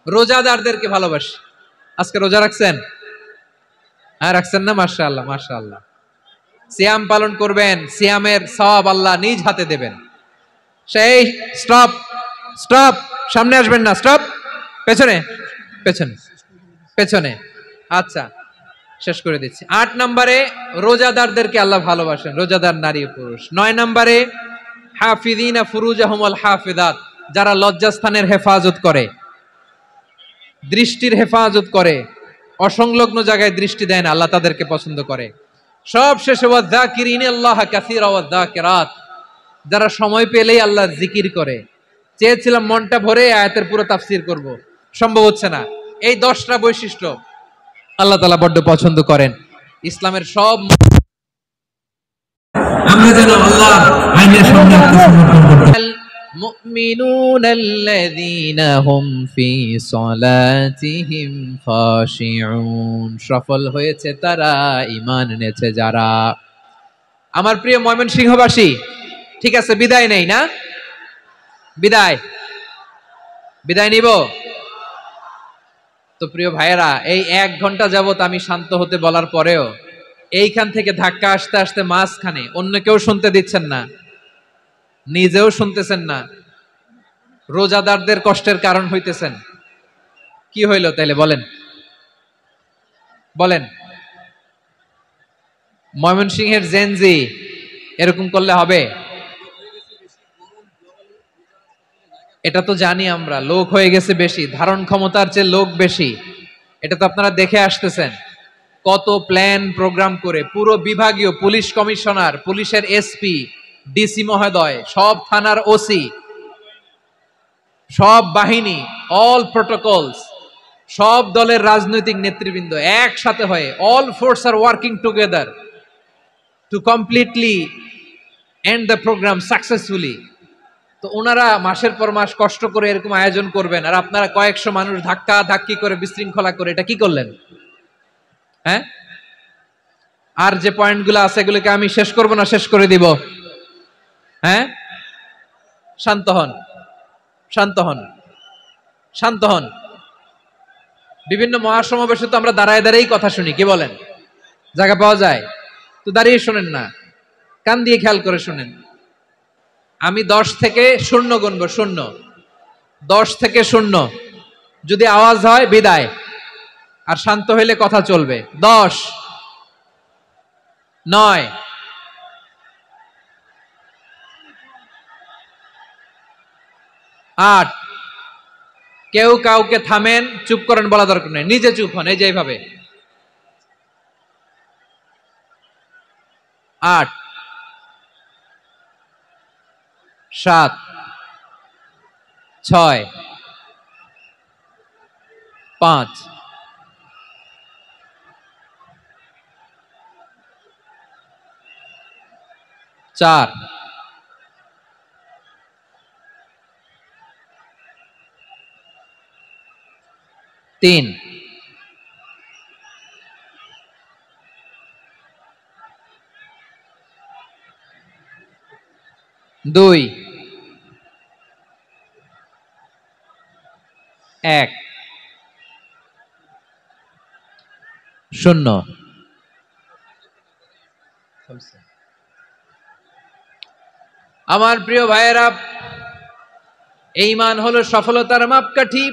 রোজাদারদেরকে ভালোবাসি। আজকে রোজা রাখছেন? হ্যাঁ, রাখছেন না? মাশাআল্লাহ মাশাআল্লাহ। সিয়াম পালন করবেন, সিয়ামের সওয়াব আল্লাহ নিজ হাতে দেবেন। সেই স্টপ স্টপ, সামনে আসবেন না, স্টপ, পেছনে পেছনে পেছনে। আচ্ছা, শেষ করে দিচ্ছি। ৮ নম্বরে রোজাদারদেরকে আল্লাহ ভালোবাসেন, রোজাদার নারী পুরুষ। ৯ নম্বরে হাফিযিনা ফুরুজাহুম ওয়াল হাফিযাত, যারা লজ্জাস্থানের হেফাজত করে, দৃষ্টির হেফাজত করে, অসংলগ্ন জায়গায় দৃষ্টি দেয় না, আল্লাহ তাদেরকে পছন্দ করে। সব শেষে ওয়াযাকিরিনাল্লাহ কাসীরা ওয়াযাকিরাত, যারা সময় পেলেই আল্লাহর জিকির করে। চেয়েছিলাম মনটা ভরে আয়াতের পুরো তাফসীর করব, সম্ভব হচ্ছে না। এই 10টা বৈশিষ্ট্য আল্লাহ তাআলা বড্ড পছন্দ করেন। ইসলামের সব আমরা যেন আল্লাহর আইনের সামনে আত্মসমর্পণ করতে। المؤمنون الذين هم في صلاتهم خاشعون, সফল হয়েছে তারা, ঈমান এনেছে যারা। আমার প্রিয় ময়মনসিংহবাসী, ঠিক আছে, বিদায় নেই না? বিদায় নিব তো। প্রিয় ভাইয়েরা, এই 1 ঘন্টা যাবত আমি শান্ত হতে বলার পরেও এইখান থেকে ধাক্কা আসতে আসতে মাঝখানে অন্য কেউ শুনতে দিচ্ছেন না, নিজেও শুনতেছেন না, রোজাদারদের কষ্টের কারণ হইতেছেন। কি হইল তাইলে বলেন? বলেন, ময়মনসিংহের জেনজি এরকম করলে হবে? এটা তো জানি আমরা, লোক হয়ে গেছে বেশি, ধারণ ক্ষমতার চেয়ে লোক বেশি। এটা তো আপনারা দেখে আসতেছেন, কত প্ল্যান প্রোগ্রাম করে পুরো বিভাগীয় পুলিশ কমিশনার, পুলিশের এসপি, ডিসি মহোদয়, সব থানার ওসি, সব বাহিনী, অল প্রোটোকলস, সব দলের রাজনৈতিক নেতৃবৃন্দ একসাথে হয়ে, all force are working together to completely end the programme successfully. তো ওনারা মাসের পর মাস কষ্ট করে এরকম আয়োজন করবেন, আর আপনারা কয়েকশো মানুষ ধাক্কা ধাক্কি করে বিশৃঙ্খলা করে এটা কি করলেন? হ্যাঁ, আর যে পয়েন্টগুলো আছে এগুলোকে আমি শেষ করব না শেষ করে দিব? হ্যাঁ, শান্ত হন, শান্ত হন, শান্ত হন। বিভিন্ন মহাসমাবেশে তো আমরা দাঁড়ায় দাঁড়িয়েই কথা শুনি, কি বলেন? জায়গা পাওয়া যায় তো দাঁড়িয়ে শোনেন না, কান দিয়ে খেয়াল করে শুনেন। আমি 10 থেকে 0 গুনবো, 0, 10 থেকে 0, যদি আওয়াজ হয় বিদায়, আর শান্ত হইলে কথা চলবে। 10, 9, 8, কেউ কাউকে থামেন, চুপ করেন বলা দরকার নেই, নিজে চুপ হন, এই যে এইভাবে। 8, 7, 6, 5, 4, 3, 2, 1, 0। আমার প্রিয় ভাইয়েরা, এই ঈমান হলো সফলতার মাপকাঠি,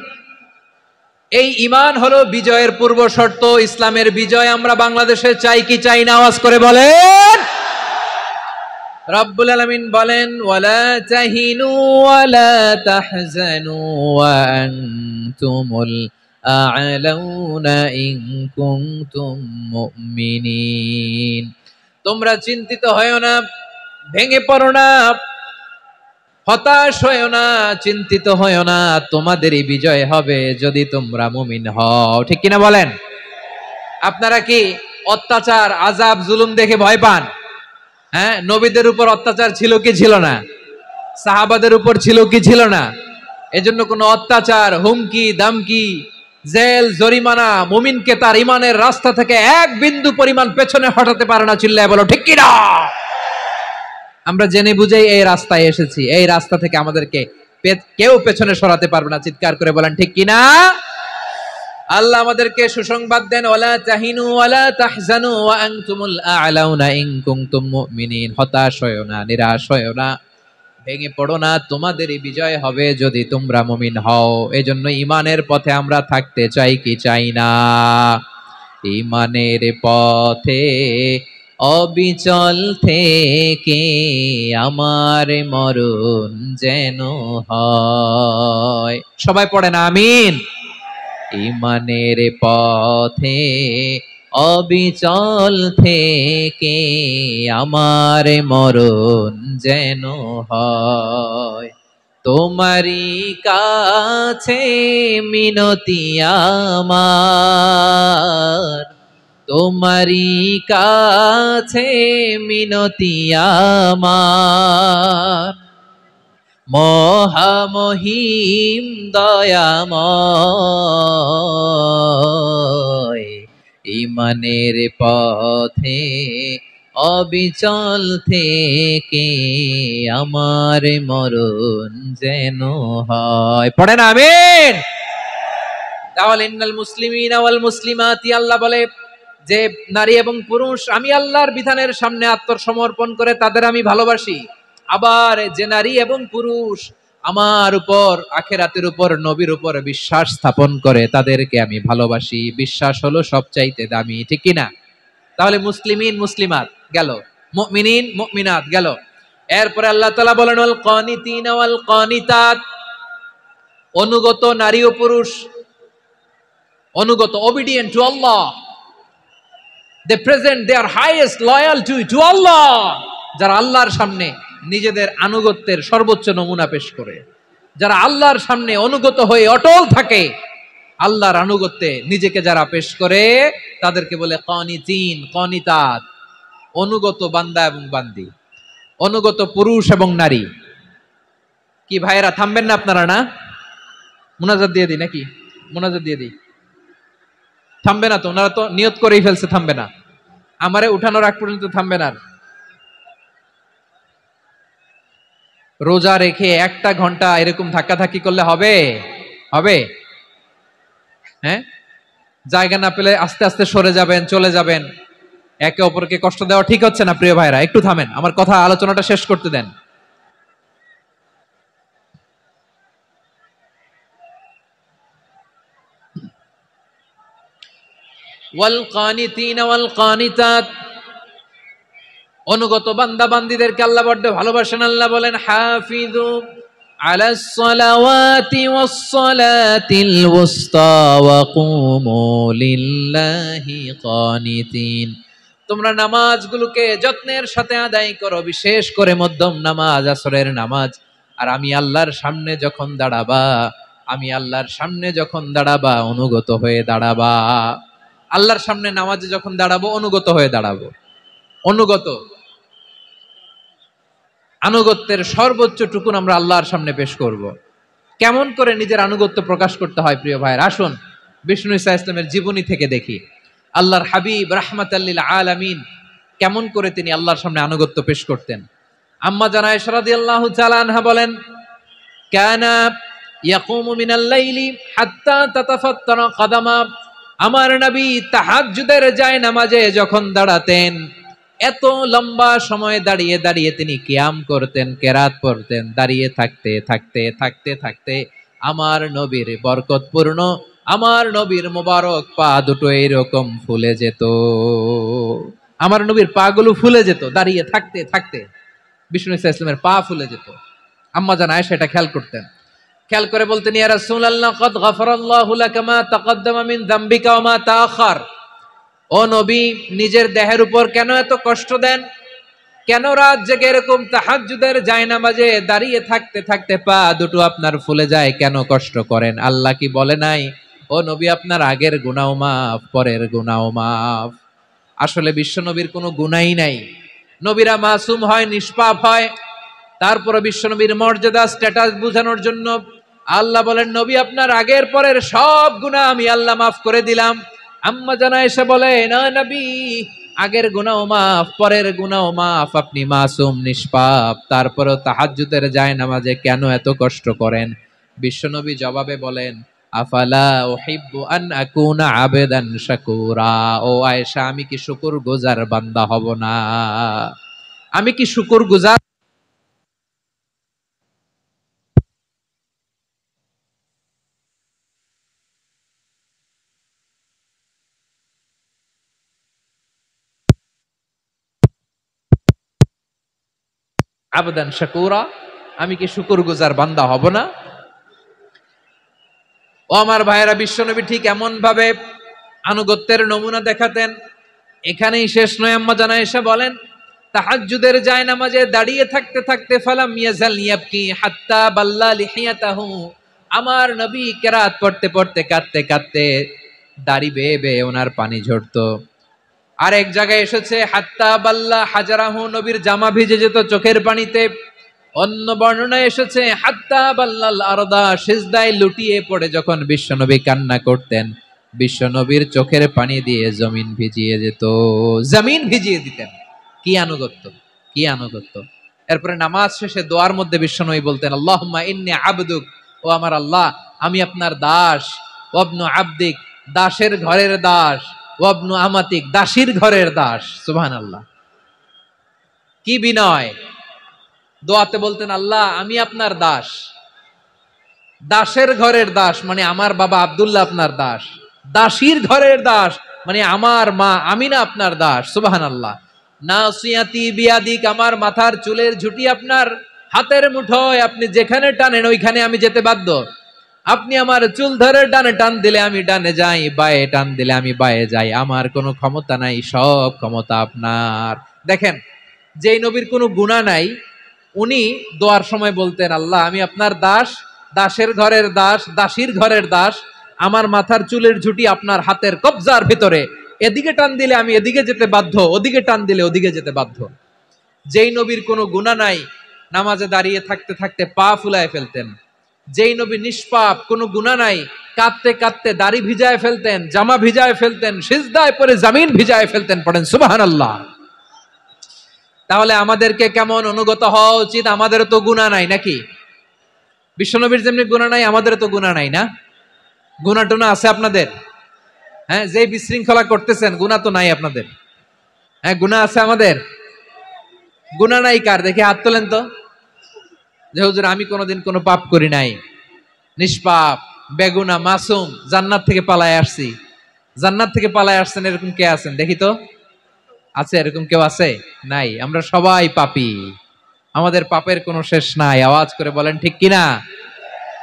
এই ঈমান হলো বিজয়ের পূর্ব শর্ত। ইসলামের বিজয় আমরা বাংলাদেশে চাই কি চাই না? আওয়াজ করে বলেন। রব্বুল আলামিন বলেন, ওয়ালা তাহিনু ওয়ালা তাহজানু ওয়া আনতুমুল আ'লাউনা ইন কুনতুম মুমিনিন। তোমরা চিন্তিত হয়ো না, ভেঙে পড়ো না, হতাশ হয়ো না, চিন্তিত হয়ো না, তোমাদেরই বিজয় হবে যদি তোমরা মুমিন হও। ঠিক কিনা বলেন? আপনারা কি অত্যাচার, আযাব, জুলুম দেখে ভয় পান? হ্যাঁ, নবীদের উপর অত্যাচার ছিল কি ছিল না? সাহাবাদের উপর ছিল কি ছিল না? এজন্য কোনো অত্যাচার, হুমকি, দামকি, জেল, জরিমানা মুমিনকে তার ঈমানের রাস্তা থেকে 1 বিন্দু পরিমাণ পেছনে হটাতে পারে না। চিল্লায় বলো ঠিক কিনা? আমরা জেনে বুঝেই এই রাস্তায় এসেছি, এই রাস্তা থেকে আমাদেরকে কেউ পেছনে সরাতে পারবে না। চিৎকার করে বলেন ঠিক কিনা? আল্লাহ আমাদেরকে সুসংবাদ দেন, ওয়ালা তাহিনু ওয়ালা তাহজানু ওয়া আনতুমুল আ'লাউনা ইন কুনতুম মুমিনিন। হতাশ হয়ো না, নিরাশ হয়ো না, ভেঙে পড়ো না, তোমাদেরই বিজয় হবে যদি তোমরা মুমিন হও। এজন্য ঈমানের পথে আমরা থাকতে চাই কি চাই না? ঈমানের পথে অবিচল থেকে আমার মরণ যেন হয়। সবাই পড়েন আমিন। ঈমানের পথে অবিচল থেকে আমার মরণ যেন হয়। তোমারই কাছে মিনতি আমার, তোমারই কাছে মিনতি আমার, মহামহিম দয়াময়। ঈমানের পথে অবিচল থেকে আমার মরণ যেন হয়। পড়েন আমিন। তাহলে ইন্নাল মুসলিমিনা ওয়াল মুসলিমাতি, আল্লাহ বলে যে নারী এবং পুরুষ আমি আল্লাহর বিধানের সামনে আত্মসমর্পণ করে তাদের আমি ভালোবাসি। আবার যে নারী এবং পুরুষ আমার উপর, আখিরাতের উপর, নবীর উপর বিশ্বাস স্থাপন করে তাদেরকে আমি ভালোবাসি। বিশ্বাস হলো সবচাইতে দামি, ঠিক কিনা? তাহলে মুসলিমিন মুসলিমাত গেল, মুমিনিন মুমিনাত গেল। এরপরে আল্লাহ তাআলা বলেন ওয়াল কানিতিনা ওয়াল কানিতাত, অনুগত নারী ও পুরুষ, অনুগত, obedient to Allah, they present their highest loyalty to Allah, যারা আল্লাহর সামনে নিজেদের আনুগত্যের সর্বোচ্চ নমুনা পেশ করে, যারা আল্লাহর সামনে অনুগত হয়ে অটল থাকে, আল্লাহর আনুগত্যে নিজেকে যারা পেশ করে তাদেরকে বলে কানিতিন কানিতাত, অনুগত বান্দা এবং বান্দি, অনুগত পুরুষ এবং নারী। কি ভাইয়েরা থামবেন না আপনারা? না মুনাজাত দিয়ে দিই নাকি? মুনাজাত দিয়ে দিই। থামবে না তো? ওনারা তো নিয়ত করেই ফেলছে থামবে না। আমারে উঠানোর আগ পর্যন্ত থামবে না। রোজা রেখে 1টা ঘন্টা এরকম ধাক্কাধাক্কি করলে হবে? হবে? হ্যাঁ, জায়গা না পেলে আস্তে আস্তে সরে যাবেন, চলে যাবেন। একে অপরকে কষ্ট দেওয়া ঠিক হচ্ছে না প্রিয় ভাইরা। একটু থামেন, আমার কথা আলোচনাটা শেষ করতে দেন। ওয়াল কানিতিনা ওয়াল কানিতাত, অনুগত বান্দা বান্দীদেরকে আল্লাহ বড় ভালোবাসেন। আল্লাহ বলেন হাফিজু আলাস সালাওয়াতি ওয়াস সালাতিল উসতা ওয়া কুমু লিল্লাহি কানিতিন, তোমরা নামাজগুলোকে যত্নের সাথে আদায় করো, বিশেষ করে মধ্যম নামাজ, আসরের নামাজ। আর আমি আল্লাহর সামনে যখন দাঁড়াবা, আমি আল্লাহর সামনে যখন দাঁড়াবা অনুগত হয়ে দাঁড়াবা। আল্লাহর সামনে নামাজে যখন দাঁড়াবো অনুগত হয়ে দাঁড়াবো। অনুগত, আনুগত্যের সর্বোচ্চ টুকুন আমরা আল্লাহর সামনে পেশ করব। কেমন করে নিজের আনুগত্য প্রকাশ করতে হয় প্রিয় ভাইয়ের, আসুন বিষ্ণু ঈসা ইসলামের জীবনী থেকে দেখি। আল্লাহর হাবিব রাহমাতাল লিল আলামিন কেমন করে তিনি আল্লাহর সামনে আনুগত্য পেশ করতেন। আম্মা জানা আয়েশা রাদিয়াল্লাহু তাআলা আনহা বলেন, কানা ইয়াকুমু মিনাল লাইলি হাত্তা তাতাফাত্তারা কদামা, আমার নবী তাহাজ্জুদের যায় নামাজে যখন দাঁড়াতেন, এত লম্বা সময় দাঁড়িয়ে দাঁড়িয়ে তিনি কিয়াম করতেন, কেরাত পড়তেন। দাঁড়িয়ে থাকতে থাকতে থাকতে থাকতে আমার নবীর বরকতপূর্ণ, আমার নবীর মোবারক পা দুটো এইরকম ফুলে যেত। আমার নবীর পা গুলো ফুলে যেত দাঁড়িয়ে থাকতে থাকতে। বিষ্ণু ঈসা ইসলামের পা ফুলে যেত। আম্মা জান আয়েশা এটা খেয়াল করতেন। খেয়াল করে বলতেন, ইয়া রাসূলুল্লাহ কদ গফারাল্লাহু লাকা মা তাকদ্দামা মিন যামবিকা ওয়া মা তাআখার। ও নবী, নিজের দেহের উপর কেন এত কষ্ট দেন? কেন রাত জেগে এরকম তাহাজ্জুদের জায়নামাজে দাঁড়িয়ে থাকতে থাকতে পা দুটো আপনার ফুলে যায়? কেন কষ্ট করেন? আল্লাহ কি বলে নাই, ও নবী আপনার আগের গুনাহ মাফ, পরের গুনাহ মাফ? আসলে বিশ্ব নবীর কোনো গুনাহই নাই। নবীরা মাসুম হয়, নিষ্পাপ হয়। তারপরে বিশ্ব নবীর মর্যাদা, স্ট্যাটাস বোঝানোর জন্য আল্লাহ বলেন, নবী আপনার আগের পরের সব গুনাহ আমি আল্লাহ মাফ করে দিলাম। আম্মা জান আয়েশা বলে, না নবী, আগের গুনাহ মাফ, পরের গুনাহ মাফ, আপনি মাসুম নিষ্পাপ, তারপরেও তাহাজ্জুদের জায়নামাজে কেন এত কষ্ট করেন? বিশ্বনবী জবাবে বলেন, আফালা উহিব্বু আন আকুনা আবেদান শাকুরা। ও আয়েশা, আমি কি শুকরগুজার বান্দা হব না? আমি কি শুকরগুজার? আবেদান শাকুরা, আমি কি শুকরগুজার বান্দা হব না? ও আমার ভাইয়েরা, বিশ্বনবী ঠিক এমন ভাবে আনুগত্যের নমুনা দেখাতেন। এখানেই শেষ নয়, আম্মা জানা এসে বলেন, তাহাজ্জুদের জায়নামাজে দাঁড়িয়ে থাকতে থাকতে ফালাম ইয়াজাল ইয়াবকি হাত্তা বাল্লা লিহিয়াতাহু, আমার নবী কেরাত পড়তে পড়তে কাঁদতে কাঁদতে দাড়ি বেয়ে বেয়ে ওনার পানি ঝরতো। আর এক জায়গায় এসেছে হাত্তা বাল্লা হাজারাহু, নবীর জামা ভিজে যেত চোখের পানিতে। অন্য বর্ণনায় এসেছে হাত্তা বাল্লাল আরদা, সিজদায় লুটিয়ে পড়ে যখন বিশ্বনবী কান্না করতেন, বিশ্বনবীর চোখের পানি দিয়ে জমিন ভিজিয়ে যেত, জমিন ভিজিয়ে দিতেন। কি আনুগত্য, কি আনুগত্য! এরপরে নামাজ শেষে দোয়ার মধ্যে বিশ্বনবী বলতেন, আল্লাহুম্মা ইন্নী আবদুক, ও আমার আল্লাহ, আমি আপনার দাস। ওয়াবনু আবদিক, দাসের ঘরের দাস। ওয়াবনু আমাতিক, দাসীর ঘরের দাস। সুবহানাল্লাহ, কি বিনয়! দোয়াতে বলতেন, আল্লাহ আমি আপনার দাস। দাসের ঘরের দাস মানে আমার বাবা আব্দুল্লাহ আপনার দাস। দাসীর ঘরের দাস মানে আমার মা আমিনা আপনার দাস। সুবহানাল্লাহ। নাসিয়াতি বিয়াদিক, আমার মাথার চুলের ঝুঁটি আপনার হাতের মুঠোয়, আপনি যেখানে টানেন ওইখানে আমি যেতে বাধ্য। আপনি আমার চুল ধরে ডানে টান দিলে আমি ডানে যাই, বায়ে টান দিলে আমি বায়ে যাই, আমার কোনো ক্ষমতা নাই, সব ক্ষমতা আপনার। দেখেন, যেই নবীর কোনো গুনাহ নাই, উনি দোয়ার সময় বলতেন, আল্লাহ আমি আপনার দাস, দাসের ঘরের দাস, দাসীর ঘরের দাস, আমার মাথার চুলের ঝুঁটি আপনার হাতের কবজার ভিতরে, এদিকে টান দিলে আমি এদিকে যেতে বাধ্য, ওদিকে টান দিলে ওদিকে যেতে বাধ্য। যেই নবীর কোনো গুনাহ নাই, নামাজে দাঁড়িয়ে থাকতে থাকতে পা ফুলায় ফেলতেন। যেই নবী নিষ্পাপ, কোনো গুনাহ নাই, কাঁদতে কাঁদতে দাড়ি ভিজায় ফেলতেন, জামা ভিজায় ফেলতেন, সিজদায় পড়ে জমিন ভিজায় ফেলতেন। পড়েন সুবহানাল্লাহ। তাহলে আমাদেরকে কেমন অনুগত হওয়া উচিত? আমাদেরও তো গুনাহ নাই নাকি? বিশ্বনবীর যেমনি গুনাহ নাই, আমাদেরও তো গুনাহ নাই না? গুনাহ টুনা আছে আপনাদের? হ্যাঁ, যে বিশৃঙ্খলা করতেছেন, গুনাহ তো নাই আপনাদের? হ্যাঁ, গুনাহ আছে আমাদের? গুনাহ নাই কার? দেখি হাত তোলেন তো, যে হুজুর আমি কোনোদিন কোনো পাপ করি নাই, নিষ্পাপ, বেগুনা, মাসুম, জান্নাত থেকে পালায় আসছি। জান্নাত থেকে পালায় আসছেন এরকম কে আছেন দেখি তো? আছে এরকম কেউ? আছে? নাই। আমরা সবাই পাপী, আমাদের পাপের কোনো শেষ নাই। আওয়াজ করে বলেন ঠিক কিনা?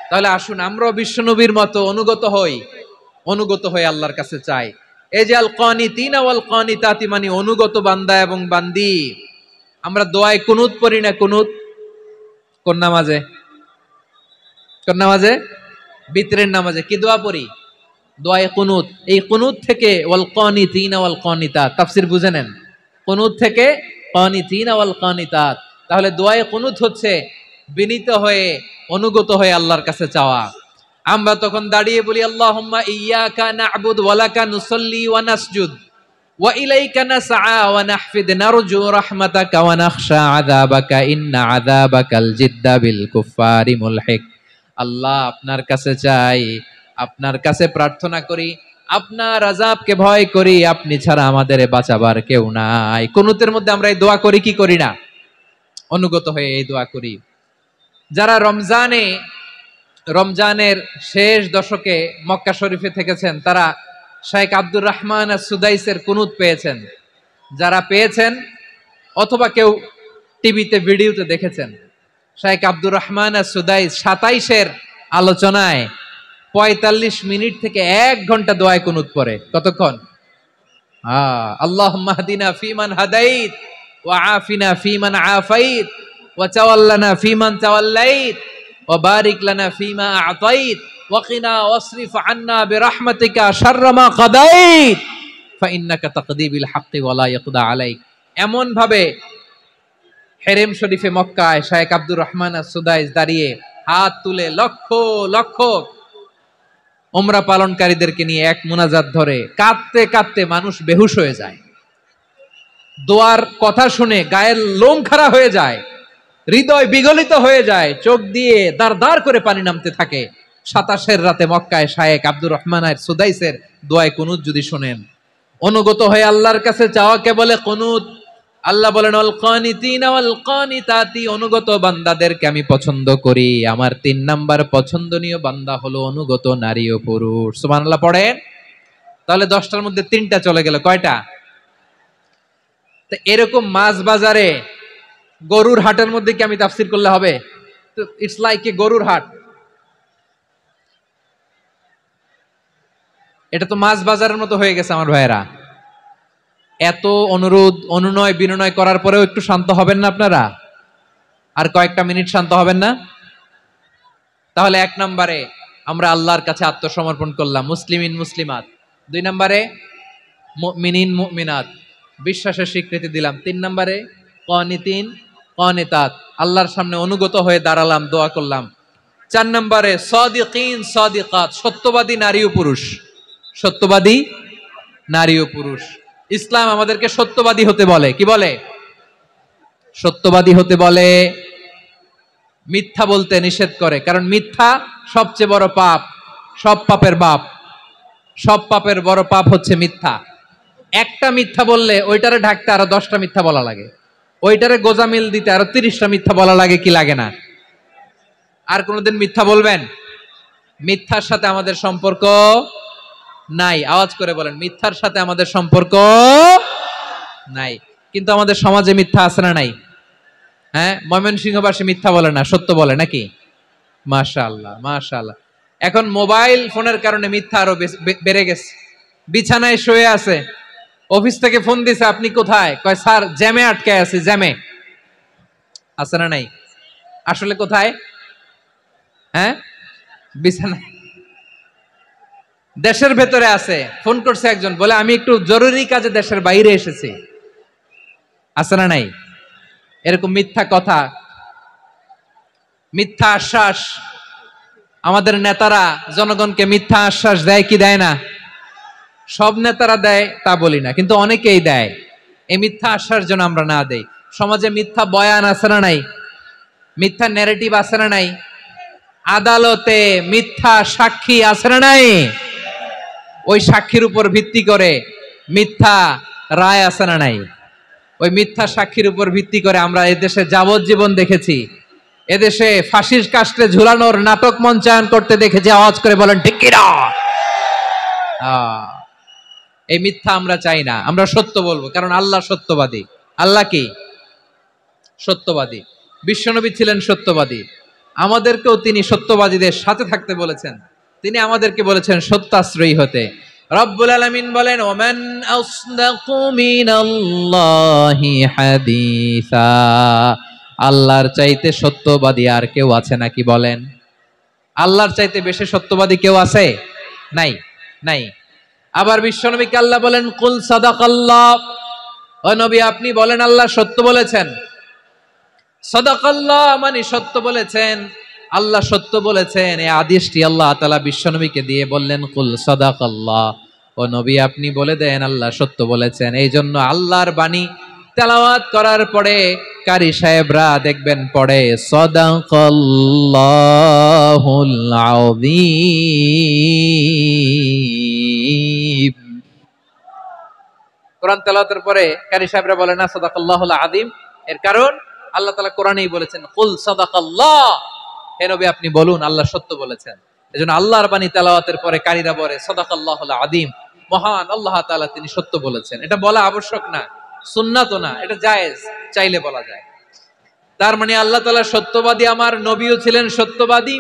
তাহলে আসুন আমরাও বিশ্বনবীর মতো অনুগত হই, অনুগত হয়ে আল্লাহর কাছে চাই। এই যে আল কানিতিনা ওয়াল কানিতাতি, মানে অনুগত বান্দা এবং বান্দি। আমরা দোয়ায় কুনুত পড়ি না? কুনুত কোন নামাজে? কোন নামাজে? বিতরের নামাজে কি দোয়া পড়ি? দোয়ায়ে কুনুত। এই কুনুত থেকে ওয়াল কানিতিনা ওয়াল কানিতাত, তাফসীর বুঝে নেন। কুনুত থেকে কানিতিনা ওয়াল কানিতাত। তাহলে দোয়ায়ে কুনুত হচ্ছে বিনীত হয়ে, অনুগত হয়ে আল্লাহর কাছে চাওয়া। আমরা তখন দাঁড়িয়ে বলি, আল্লাহুম্মা ইয়্যাকা না'বুদু ওয়া লাকা নুসাল্লি ওয়া নাসজুদ ওয়া ইলাইকা নাসআ ওয়া নাহফিদ নারজু রাহমাতাকা ওয়া নাখশা আযাবাকা ইন্না আযাবাকাল জিদ্দা বিল কুফফারি মুলহিক। আল্লাহ আপনার কাছে চাই, আপনার কাছে প্রার্থনা করি, আপনার আযাবকে ভয় করি, আপনি ছাড়া আমাদের বাঁচাবার কেউ নাই। কুনুতের মধ্যে আমরা এই দোয়া করি কি করি না? অনুগত হয়ে এই দোয়া করি। যারা রমজানের শেষ দশকে মক্কা শরীফে থেকেছেন, তারা শেখ আব্দুর রহমান সুদাইসের কুনুত পেয়েছেন। যারা পেয়েছেন অথবা কেউ টিভিতে ভিডিওতে দেখেছেন, শেখ আব্দুর রহমান সুদাইস 27-এর আলোচনায় 45 মিনিট থেকে 1 ঘন্টা দোয়ায় কুনুত পড়ে। কতক্ষণ? আল্লাহুম্মা হদিনা ফিমান হাদাইত ওয়া আফিনা ফিমান আফাইত ওয়া তাওয়াল্লানা ফিমান তাওয়াল্লাইত ওয়া বারিক লানা ফিমা আ'তাইত ওয়া কিনা ওয়াসরিফ আন্না বিরহমাতিকা শাররা মা কাদাইত ফা ইন্নাকা তাকদি বিল হাক্কি ওয়া লা ইয়াকদা আলাইক। এমন ভাবে হেরেম শরীফে মক্কায় শেখ আব্দুর রহমান সুদাইস দাঁড়িয়ে হাত তুলে লক্ষ লক্ষ উমরা পালনকারীদেরকে নিয়ে এক মুনাজাত ধরে কাঁদতে কাঁদতে মানুষ বেহুশ হয়ে যায়। দোয়ার কথা শুনে গায়ের লোম খাড়া হয়ে যায়, হৃদয় বিগলিত হয়ে যায়, চোখ দিয়ে দাঁড় দাঁড় করে পানি নামতে থাকে। 27 রাতে মক্কায় শায়েখ আব্দুর রহমান সুদাইসের দোয়ায় কুনুত যদি শোনেন, অনুগত হয়ে আল্লাহর কাছে চাওয়াকে বলে কুনুত। আল্লাহ বলেন আল কানিতিনা ওয়াল কানিতাতি, অনুগত বান্দাদেরকে আমি পছন্দ করি। আমার 3 নাম্বার পছন্দনীয় বান্দা হলো অনুগত নারী ও পুরুষ। সুবহানাল্লাহ পড়েন। তাহলে 10টার মধ্যে 3টা চলে গেল, কয়টা? তো এরকম মাছ বাজারে গরুর হাটের মধ্যে কি আমি তাফসীর করলে হবে? তো ইটস লাইক এ গরুর হাট। এটা তো মাছ বাজারের মতো হয়ে গেছে আমার ভাইয়েরা। এত অনুরোধ অনুনয় বিনয় করার পরেও একটু শান্ত হবেন না আপনারা? আর কয়েকটা মিনিট শান্ত হবেন না? তাহলে 1 নম্বরে আমরা আল্লাহর কাছে আত্মসমর্পণ করলাম, মুসলিমিন মুসলিমাত। 2 নম্বরে মুমিনিন মুমিনাত, বিশ্বাসের স্বীকৃতি দিলাম। 3 নম্বরে কানিতিন কানিতাত, আল্লাহর সামনে অনুগত হয়ে দাঁড়ালাম, দোয়া করলাম। 4 নম্বরে সাদিকিন সাদিকাত, সত্যবাদী নারী ও পুরুষ। সত্যবাদী নারী ও পুরুষ। ইসলাম আমাদেরকে সত্যবাদী হতে বলে। কি বলে? সত্যবাদী হতে বলে। মিথ্যা বলতে নিষেধ করে, কারণ মিথ্যা সবচেয়ে বড় পাপ, সব পাপের বাপ। সব পাপের বড় পাপ হচ্ছে মিথ্যা। একটা মিথ্যা বললে ওইটারে ঢাকতে আরো 10টা মিথ্যা বলা লাগে, ওইটারে গোজামিল দিতে আরো 30টা মিথ্যা বলা লাগে, কি লাগে না? আর কোনোদিন মিথ্যা বলবেন? মিথ্যার সাথে আমাদের সম্পর্ক নাই। আওয়াজ করে বলেন, মিথ্যার সাথে আমাদের সম্পর্ক নাই। কিন্তু আমাদের সমাজে মিথ্যা আছে না নাই? হ্যাঁ, ময়মনসিংহবাসী মিথ্যা বলে না, সত্য বলে নাকি? মাশাআল্লাহ মাশাআল্লাহ। এখন মোবাইল ফোনের কারণে মিথ্যা আরো বেড়ে গেছে। বিছানায় শুয়ে আছে, অফিস থেকে ফোন দিছে, আপনি কোথায়? কয় স্যার জ্যামে আটকে আছি। জ্যামে আছে না নাই? আসলে কোথায়? হ্যাঁ, বিছানায়। দেশের ভেতরে আছে, ফোন করছে একজন, বলে আমি একটু জরুরি কাজে দেশের বাইরে এসেছি। আছে না নাই? এরকম মিথ্যা কথা, মিথ্যা আশ্বাস। আমাদের নেতারা জনগণকে মিথ্যা আশ্বাস দেয় কি দেয় না? সব নেতারা দেয় তা বলি না, কিন্তু অনেকেই দেয়। এই মিথ্যা আশ্বাস যেন আমরা না দেই। সমাজে মিথ্যা বয়ান আছে না নাই? মিথ্যা ন্যারেটিভ আছে না নাই? আদালতে মিথ্যা সাক্ষী আছে না নাই? ওই সাক্ষীর উপর ভিত্তি করে মিথ্যা রায় আছে না নাই? ওই মিথ্যা সাক্ষীর উপর ভিত্তি করে আমরা এদেশে যাবজ্জীবন দেখেছি, এদেশে ফাঁসির কাস্টে ঝুলানোর নাটক মঞ্চায়ন করতে দেখেছি। আওয়াজ করে বলেন ঠিক কি না? এই মিথ্যা আমরা চাই না, আমরা সত্য বলবো, কারণ আল্লাহ সত্যবাদী। আল্লাহ কি? সত্যবাদী। বিশ্বনবী ছিলেন সত্যবাদী, আমাদেরকেও তিনি সত্যবাদীদের সাথে থাকতে বলেছেন। তিনি আমাদেরকে বলেছেন সত্যাশ্রয়ী হতে। রব্বুল আলামিন বলেন ওমান আসদাকু মিনাল্লাহি হাদিসা, আল্লাহর চাইতে সত্যবাদী আর কেউ আছে নাকি বলেন? আল্লাহর চাইতে বেশি সত্যবাদী কেউ আছে? নাই, নাই। আবার বিশ্বনবীকে আল্লাহ বলেন কুল সাদাকাল্লাহ, ও নবী আপনি বলেন আল্লাহ সত্য বলেছেন। সাদাকাল্লাহ মানে সত্য বলেছেন, আল্লাহ সত্য বলেছেন। এই আদেশটি আল্লাহ তাআলা বিশ্বনবীকে দিয়ে বললেন কুল সাদাকাল্লাহ, ও নবী আপনি বলে দেন আল্লাহ সত্য বলেছেন। এই জন্য আল্লাহর বাণী তেলাওয়াত করার পরে কারি সাহেবরা দেখবেন পড়ে সাদাকাল্লাহুল আযীম। কোরআন তেলাওয়াতের পরে কারি সাহেবরা বলে না সাদাকাল্লাহুল আযীম, এর কারণ আল্লাহ তাআলা কোরআনেই বলেছেন কুল সাদাকাল্লাহ, হে নবী আপনি বলুন আল্লাহ সত্য বলেছেন। এজন্য আল্লাহর বাণী তেলাওয়াতের পরে কারীরা বলে সাদাকাল্লাহুল আযীম, মহান আল্লাহ তাআলা তিনি সত্য বলেছেন। এটা বলা আবশ্যক না, সুন্নাতও না, এটা জায়েজ, চাইলে বলা যায়। তার মানে আল্লাহ তাআলা সত্যবাদী, আমার নবীও ছিলেন সত্যবাদী,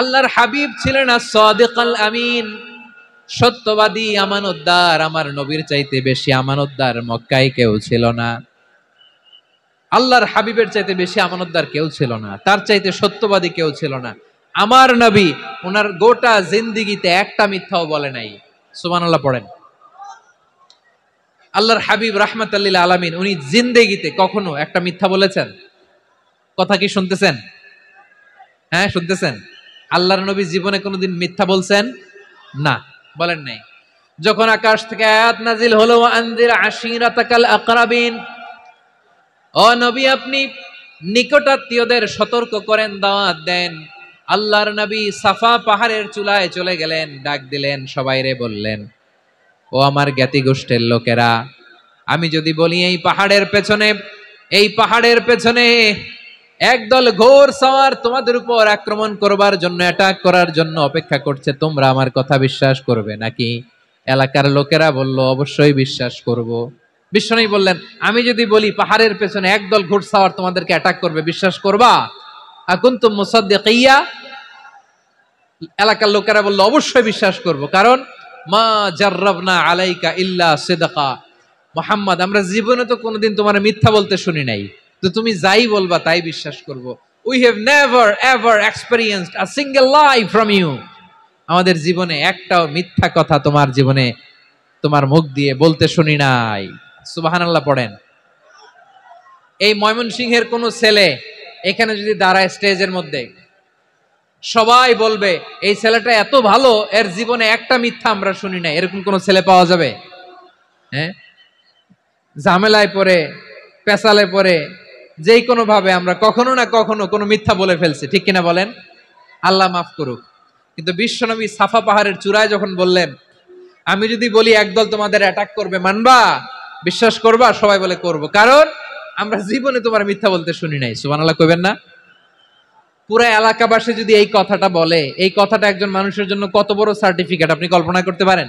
আল্লাহর হাবিব ছিলেন as-সাদিকাল আমিন, সত্যবাদী আমানতদার। আমার নবীর চাইতে বেশি আমানতদার মক্কায় কেউ ছিল না, আল্লাহর হাবিবের চাইতে বেশি আমানতদার কেউ ছিল না, তার চাইতে সত্যবাদী কেউ ছিল না। আমার নবী ওনার গোটা জিন্দেগিতে একটা মিথ্যাও বলে নাই। সুবহানাল্লাহ পড়েন। আল্লাহর হাবিব রাহমাতাল লিল আলামিন উনি জিন্দেগিতে কখনো একটা মিথ্যা বলেছেন? কথা কি শুনতেছেন? হ্যাঁ শুনতেছেন? আল্লাহর নবী জীবনে কোনোদিন মিথ্যা বলছেন? না, বলেন নাই। যখন আকাশ থেকে আয়াত নাজিল হলো আনজির আশিরাতাকাল আকরাবিন, ও নবী আপনি নিকটাত্মীয়দের সতর্ক করেন, দাওয়াত দেন। আল্লাহর নবী সাফা পাহাড়ের চূড়ায় চলে গেলেন, ডাক দিলেন, সবাইরে বললেন, ও আমার জ্ঞাতি গোষ্ঠীর লোকেরা, আমি যদি বলি এই পাহাড়ের পেছনে একদল ঘোর সওয়ার তোমাদের উপর আক্রমণ করবার জন্য, অ্যাটাক করার জন্য অপেক্ষা করছে, তোমরা আমার কথা বিশ্বাস করবে নাকি? এলাকার লোকেরা বলল, অবশ্যই বিশ্বাস করব। বিশ্বনবী বললেন, আমি যদি বলি পাহাড়ের পেছনে একদল ঘোড়সাওয়ার তোমাদেরকে অ্যাটাক করবে, বিশ্বাস করবা? আকুনতুম মুসাদ্দিকিয়া? এলাকার লোকেরা বলল, অবশ্যই বিশ্বাস করব, কারণ মা জাররাবনা আলাইকা ইল্লা সিদকা। মুহাম্মদ, আমরা জীবনে তো কোনোদিন তোমার মিথ্যা বলতে শুনি নাই, তো তুমি যাই বলবা তাই বিশ্বাস করব। We have never ever experienced a single lie from you. আমাদের জীবনে একটাও মিথ্যা কথা তোমার জীবনে, তোমার মুখ দিয়ে বলতে শুনি নাই। সুবহানাল্লাহ পড়েন। এই ময়মনসিংহের কোন ছেলে এখানে যদি দাঁড়ায় স্টেজের মধ্যে, সবাই বলবে এই ছেলেটা এত ভালো, এর জীবনে একটা মিথ্যা আমরা শুনি নাই। এরকম কোন ছেলে পাওয়া যাবে? হ্যাঁ, ঝামেলায় পড়ে, পেশালে পড়ে, যেই কোনো ভাবে আমরা কখনো না কখনো কোনো মিথ্যা বলে ফেলছি, ঠিক কিনা বলেন? আল্লাহ মাফ করুক। কিন্তু বিশ্বনবী সাফা পাহাড়ের চূড়ায় যখন বললেন, আমি যদি বলি একদল তোমাদের অ্যাটাক করবে, মানবা? বিশ্বাস করবা? সবাই বলে করব, কারণ আমরা জীবনে তোমার মিথ্যা বলতে শুনি নাই। সুবহানাল্লাহ কইবেন না? পুরো এলাকাবাসী যদি এই কথাটা বলে, এই কথাটা একজন মানুষের জন্য কত বড় সার্টিফিকেট আপনি কল্পনা করতে পারেন?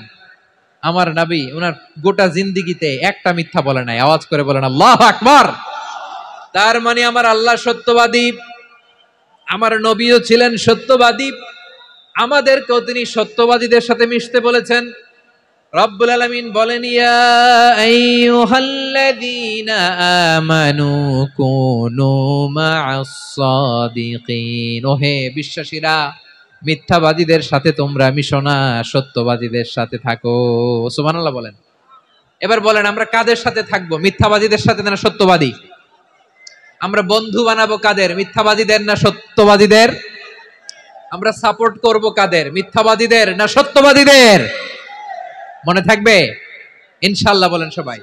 আমার নবী ওনার গোটা জিন্দেগিতে একটা মিথ্যা বলে নাই। আওয়াজ করে বলেন আল্লাহু আকবার। তার মানে আমার আল্লাহ সত্যবাদী, আমার নবীও ছিলেন সত্যবাদী, আমাদেরকেও তিনি সত্যবাদীদের সাথে মিশতে বলেছেন। রব্বুল আলামিন বলেন, ইয়া আইয়ুহাল্লাযীনা আমানু কুনু মা'আস সাদিকিন। ওহে বিশ্বাসীরা, মিথ্যাবাদীদের সাথে তোমরা মিশো না, সত্যবাদীদের সাথে থাকো। সুবহানাল্লাহ বলেন। এবার বলেন, আমরা কাদের সাথে থাকবো? মিথ্যাবাদীদের সাথে না সত্যবাদী? আমরা বন্ধু বানাবো কাদের? মিথ্যাবাদীদের না সত্যবাদীদের? আমরা সাপোর্ট করব কাদের? মিথ্যাবাদীদের না সত্যবাদীদের? মনে থাকবে ইনশাআল্লাহ, বলেন সবাই।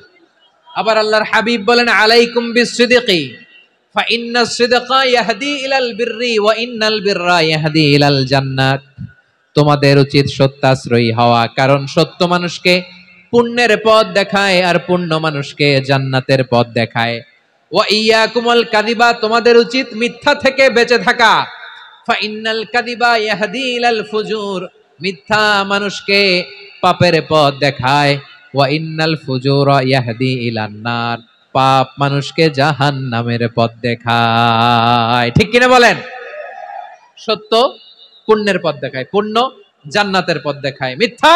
আবার আল্লাহর হাবিব বলেন, আলাইকুম বিসসিদকি ফা ইন্নাস সিদকা ইয়াহদি ইলাল বিররি ওয়া ইন্নাল বিররা ইয়াহদি ইলাল জান্নাত। তোমাদের উচিত সত্যাশ্রয়ী হওয়া, কারণ সত্য মানুষকে পুণ্যের পথ দেখায়, আর পুণ্য মানুষকে জান্নাতের পথ দেখায়। ওয়া ইয়াকুমুল কাযিবা, তোমাদের উচিত মিথ্যা থেকে বেঁচে থাকা। ফা ইন্নাল কাযিবা ইয়াহদি ইলাল ফুজুর, মিথ্যা মানুষকে পাপের পথ দেখায়। ওয়া ইন্নাল ফুজুরা ইয়াহদি ইলান নার, পাপ মানুষকে জাহান্নামের পথ দেখায়। ঠিক কিনা বলেন? সত্য পুণ্যের পথ দেখায়, পুণ্য জান্নাতের পথ দেখায়, মিথ্যা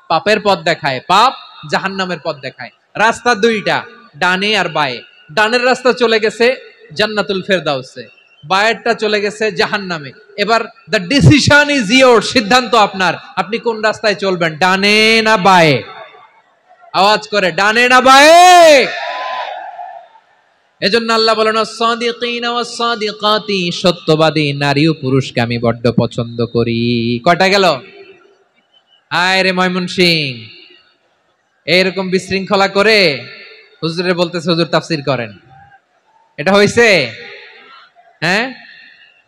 পাপের পথ দেখায়, পাপ জাহান্নামের পথ দেখায়। রাস্তা দুইটা, ডানে আর বায়ে। ডানের রাস্তা চলে গেছে জান্নাতুল ফেরদাউসে, বায়েরটা চলে গেছে জাহান্নামে। এবার দ্য ডিসিশন ইজ ইয়োর, সিদ্ধান্ত আপনার, আপনি কোন রাস্তায় চলবেন, ডানে না বায়ে? আওয়াজ করে, ডানে না বায়ে? এজন্য আল্লাহ বলেন, আস-সাদিকিনা ওয়াস-সাদিকাতি, সত্যবাদী নারী ও পুরুষকে আমি বড্ড পছন্দ করি। কয়টা গেল? আয় রে ময়মনসিং, এইরকম বিশৃঙ্খলা করে হুজুরে বলতেছে হুজুর তাফসীর করেন, এটা হইছে? হ্যাঁ,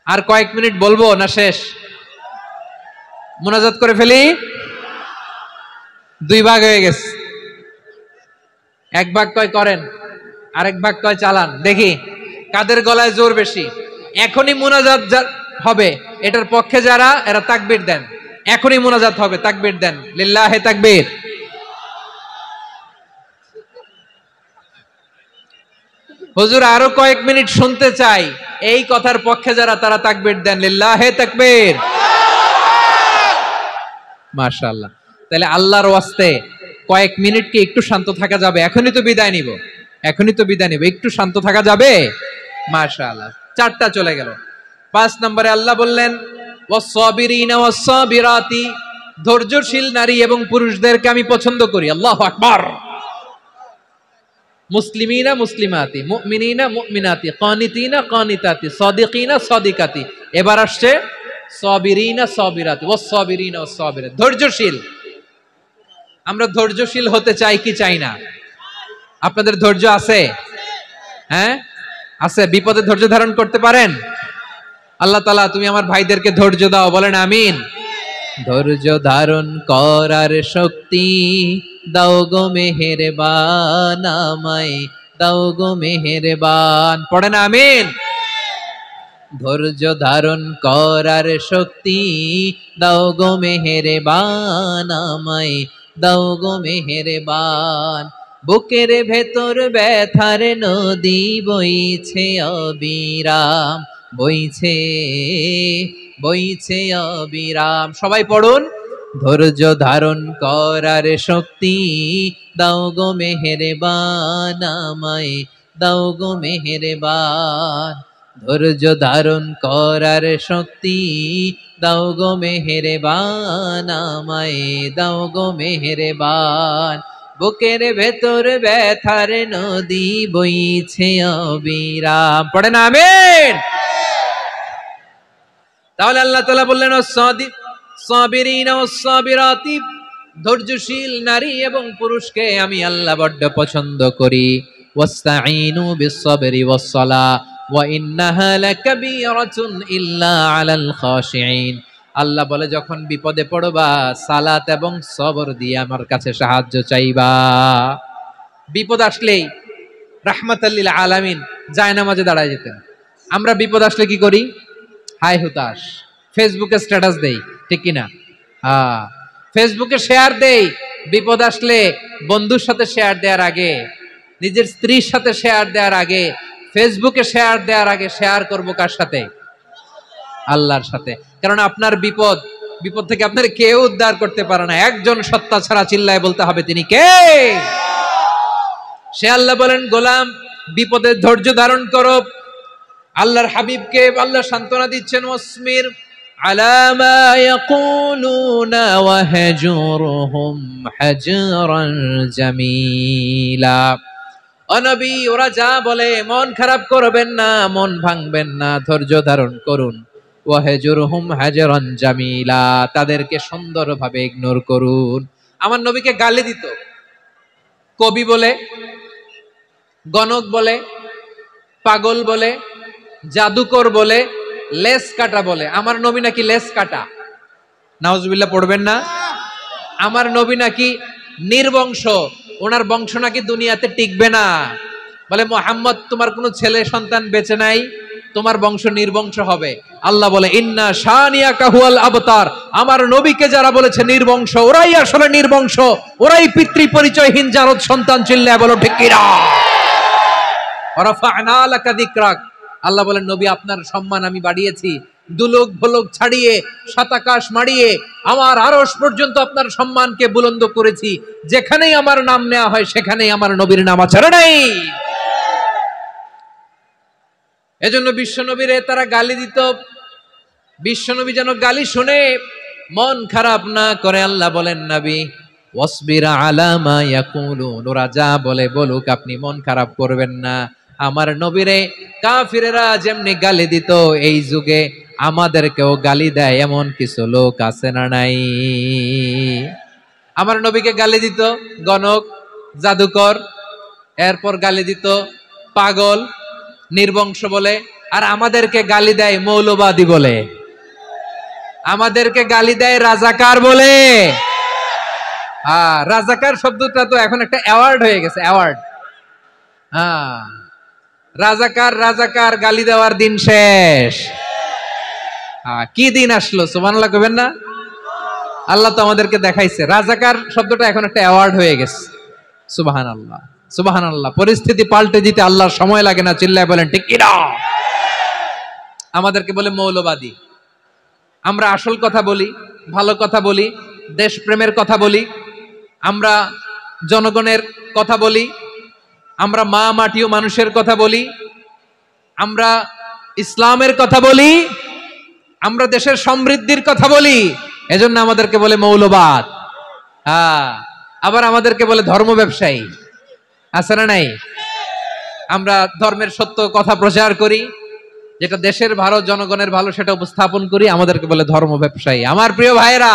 আর কয়েক মিনিট বলবো না শেষ? মুনাজাত করে ফেলি। দুই ভাগ হয়ে গেছে, এক ভাগ কয় করেন, আরেক ভাগ কয় চালান। দেখি কাদের গলায় জোর বেশি। এখনই মুনাজাত হবে, এটার পক্ষে যারা, এরা তাকবীর দেন। এখনই মুনাজাত হবে, তাকবীর দেন, লিল্লাহে তাকবীর। হুজুর আরো কয়েক মিনিট শুনতে চাই, এই কথার পক্ষে যারা, তারা তাকবীর দেন, লিল্লাহে তাকবীর। মাশাআল্লাহ। তাহলে আল্লাহর ওয়াস্তে কয়েক মিনিট কি একটু শান্ত থাকা যাবে? এখনই তো বিদায় নিব, এখনই তো বিদায় নিব, একটু শান্ত থাকা যাবে? মাশাআল্লাহ। চারটা চলে গেল। 5 নম্বরে আল্লাহ বললেন, ওয়াস-সাবিরিনা ওয়াস-সাবিরাতি, ধৈর্যশীল নারী এবং পুরুষদেরকে আমি পছন্দ করি। আল্লাহু আকবার। মুসলিমিনা মুসলিমাতি, মুমিনিনা মুমিনাতি, কানিতিনা কানিতাতি, সাদিকিনা সাদিকাতি। এবার আসছে সাবিরিনা সাবিরাতি, ওয়াস-সাবিরিনা ওয়াস-সাবিরাত, ধৈর্যশীল। আমরা ধৈর্যশীল হতে চাই কি চাই না? আপনাদের ধৈর্য আছে? হ্যাঁ আছে? বিপদে ধৈর্য ধারণ করতে পারেন? আল্লাহ তাআলা তুমি আমার ভাইদেরকে ধৈর্য দাও, বলেন আমিন। ধৈর্য ধারণ করার শক্তি দাও গো মেহেরবান, আমায় দাও গো মেহেরবান, পড়েন আমিন। ধৈর্য ধারণ করার শক্তি দাও গো মেহেরবান, আমায় দাও গো মেহেরবান। বুকের ভেতর ব্যথার নদী বইছে অবিরাম, বইছে বইছে অবিরাম। সবাই পড়ুন, ধৈর্য ধারণ করার শক্তি দাও গো মেহেরবান, আমায় দাও গো মেহেরবান। ধৈর্য ধারণ করার শক্তি দাও গো মেহেরবান, আমায় দাও গো মেহেরবান। বুকের ভেতর ব্যথার নদী বইছে অবিরাম, পড়েন আমিন। তাহলে আল্লাহ তাআলা বললেন সাবিরিনা ওয়াস-সাবিরাতি, ধৈর্যশীল নারী এবং পুরুষকে আমি আল্লাহ বড্ড পছন্দ করি। ওয়াস্তাঈনু বিস-সাবরি ওয়াস-সালাহ ওয়া ইন্নাহা লাকাবীরাতুন ইল্লা আলাল খাশিঈন। আল্লাহ বলে যখন বিপদে পড়বা সালাত এবং সবর দিয়ে আমার কাছে সাহায্য চাইবা। বিপদ আসলেই রাহমাতাল লিল আলামিন জায়নামাজে দাঁড়ায় যেতেন। আমরা বিপদ আসলে কি করি? হাই হুতাশ, ফেসবুকে স্ট্যাটাস দেই, ঠিক কিনা? হ্যাঁ, ফেসবুকে শেয়ার দেই। বিপদ আসলে বন্ধুর সাথে শেয়ার দেওয়ার আগে, নিজের স্ত্রীর সাথে শেয়ার দেওয়ার আগে, ফেসবুকে শেয়ার দেওয়ার আগে শেয়ার করবো কার সাথে? আল্লাহর সাথে। কারণ আপনার বিপদ থেকে আপনার কেউ উদ্ধার করতে পারে না, একজন সত্তা ছাড়া। চিল্লায় বলতে হবে তিনি কে? সে আল্লাহ। বলেন গোলাম বিপদে ধৈর্য ধারণ করো। আল্লাহর হাবিবকে আল্লাহ সান্ত্বনা দিচ্ছেন, ওয়াসমির আলা মা ইয়াকুলুনা ওয়াহজুরহুম হাজরান জামিলা। ও নবী, ওরা যা বলে মন খারাপ করবেন না, মন ভাঙবেন না, ধৈর্য ধারণ করুন। ওয়াহজুরহুম হাজরান জামিলা, তাদেরকে সুন্দরভাবে ইগনোর করুন। আমার নবীকে গালি দিত কবি বলে, গণক বলে, পাগল বলে, জাদুকর বলে, লেস কাটা বলে। আমার নবী নাকি লেস কাটা, নাউজুবিল্লাহ পড়বেন না। আমার নবী নাকি নির্বংশ, ওনার বংশ নাকি দুনিয়াতে টিকবে না। বলে মুহাম্মদ তোমার কোনো ছেলে সন্তান বেঁচে নাই, তোমার বংশ নির্বংশ হবে। আল্লাহ বলে ইন্না শানিয়াকা হুয়াল আবতার। আমার নবীকে যারা বলেছে নির্বংশ, ওরাই আসলে নির্বংশ, ওরাই পিতৃ পরিচয়হীন জারদ সন্তান। চিল্লায় বলো ঠিক কিনা? ওয়ারাফা'না লাকা যিকরাক। আল্লাহ বলেন নবী আপনার সম্মান আমি বাড়িয়েছি, দুলোক ভোলক ছাড়িয়ে শতাকাশ মাড়িয়ে আমার আরশ পর্যন্ত আপনার সম্মানকে বুলন্দ করেছি। যেখানেই আমার নাম নেওয়া হয় সেখানেই আমার নবীর নাম আছে না নাই? এজন্য বিশ্বনবীরে তারা গালি দিত। বিশ্বনবী যেন গালি শুনে মন খারাপ না করে আল্লাহ বলেন নবী ওয়াসবির আলা মা ইয়াকুলুন, ওরা যা বলে বলুক, আপনি মন খারাপ করবেন না। আমার নবীরে কাফিরেরা যেমনি গালি দিত, এই যুগে আমাদেরকেও গালি দেয় এমন কিছু লোক আছে না নাই? আমার নবীকে গালি দিত গণক, জাদুকর, এরপর গালি দিত পাগল, নির্বংশ বলে। আর আমাদেরকে গালি দেয় মৌলবাদী বলে, আমাদেরকে গালি দেয় রাজাকার বলে। হ্যাঁ, রাজাকার শব্দটা তো এখন একটা অ্যাওয়ার্ড হয়ে গেছে, অ্যাওয়ার্ড। হ্যাঁ, রাজাকার রাজাকার গালি দেওয়ার দিন শেষ। কি দিন আসলো, সুবহানাল্লাহ কইবেন না? আল্লাহ তো আমাদেরকে দেখাইছে রাজাকার শব্দটা এখন একটা অ্যাওয়ার্ড হয়ে গেছে। সুবহানাল্লাহ, সুবহানাল্লাহ। পরিস্থিতি পাল্টে দিতে আল্লাহর সময় লাগে না। চিল্লায় বলেন ঠিক কিনা? আমাদেরকে বলে মৌলবাদী। আমরা আসল কথা বলি, ভালো কথা বলি, দেশপ্রেমের কথা বলি, আমরা জনগণের কথা বলি, আমরা মা মাটি ও মানুষের কথা বলি, আমরা ইসলামের কথা বলি, আমরা দেশের সমৃদ্ধির কথা বলি। এজন্য আমাদেরকে বলে মৌলবাদ। হ্যাঁ, আবার আমাদেরকে বলে ধর্ম ব্যবসায়ী। আছে না নাই? আমরা ধর্মের সত্য কথা প্রচার করি, যেটা দেশের ভালো, জনগণের ভালো, সেটা উপস্থাপন করি, আমাদেরকে বলে ধর্ম ব্যবসায়ী। আমার প্রিয় ভাইরা,